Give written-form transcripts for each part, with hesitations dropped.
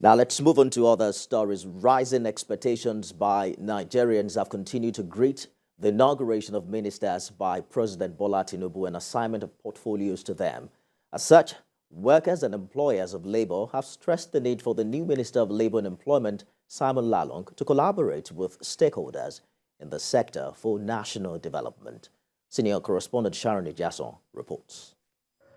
Now let's move on to other stories. Rising expectations by Nigerians have continued to greet the inauguration of ministers by President Bola Tinubu and assignment of portfolios to them. As such, workers and employers of labor have stressed the need for the new Minister of Labor and Employment, Simon Lalong, to collaborate with stakeholders in the sector for national development. Senior correspondent Sharon Ijason reports.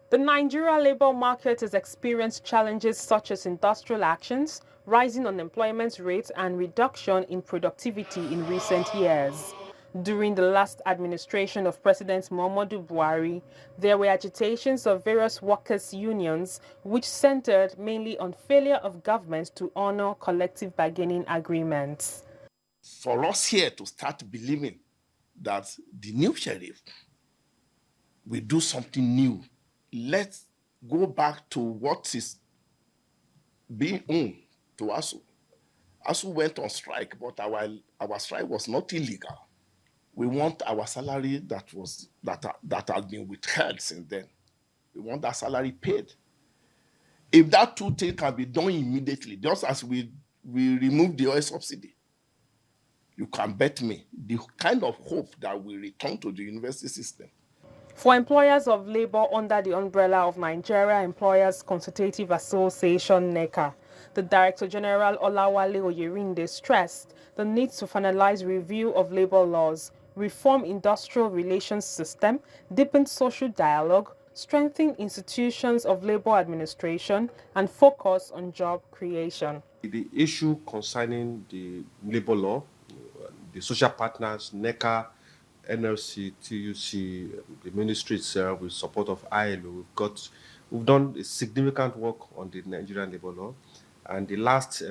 The Nigeria labor market has experienced challenges such as industrial actions, rising unemployment rates, and reduction in productivity in recent years. During the last administration of President Muhammadu Buhari, there were agitations of various workers' unions which centered mainly on failure of government to honor collective bargaining agreements. For us here to start believing that the new sheriff will do something new, let's go back to what is being owned to ASU. ASU went on strike, but our strike was not illegal. We want our salary that had been withheld since then. We want that salary paid. If that two things can be done immediately, just as we remove the oil subsidy, you can bet me the kind of hope that we return to the university system. For employers of labor under the umbrella of Nigeria Employers Consultative Association (Neca), the Director General Olawale Oyerinde stressed the need to finalize review of labor laws, reform industrial relations system, deepen social dialogue, strengthen institutions of labor administration, and focus on job creation. The issue concerning the labor law, the social partners, Neca, NLC, TUC, the ministry itself, with support of ILO, we've done a significant work on the Nigerian labor law, and the last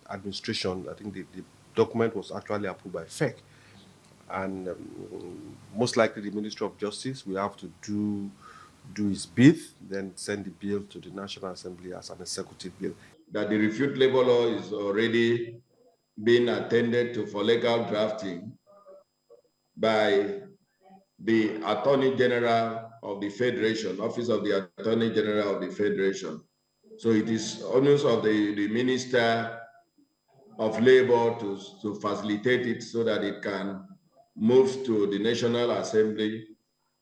administration, I think the document was actually approved by FEC, and most likely the Ministry of Justice will have to do its bid, then send the bill to the National Assembly as an executive bill. That the refute labor law is already being attended to for legal drafting by the Attorney General of the Federation, Office of the Attorney General of the Federation. So it is onus of the Minister of Labor to facilitate it so that it can move to the National Assembly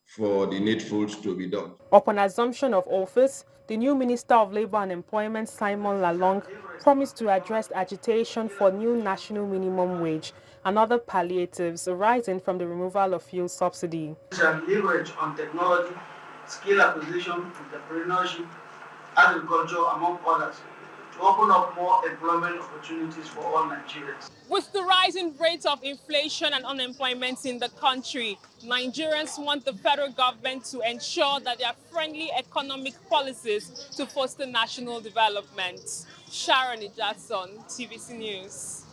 for the needfuls to be done. Upon assumption of office, the new Minister of Labor and Employment, Simon Lalong, promised to address agitation for new national minimum wage and other palliatives arising from the removal of fuel subsidy. Shall leverage on technology, skill acquisition, entrepreneurship, agriculture, among others, to open up more employment opportunities for all Nigerians. With the rising rates of inflation and unemployment in the country, Nigerians want the federal government to ensure that there are friendly economic policies to foster national development. Sharon Ijason, TVC News.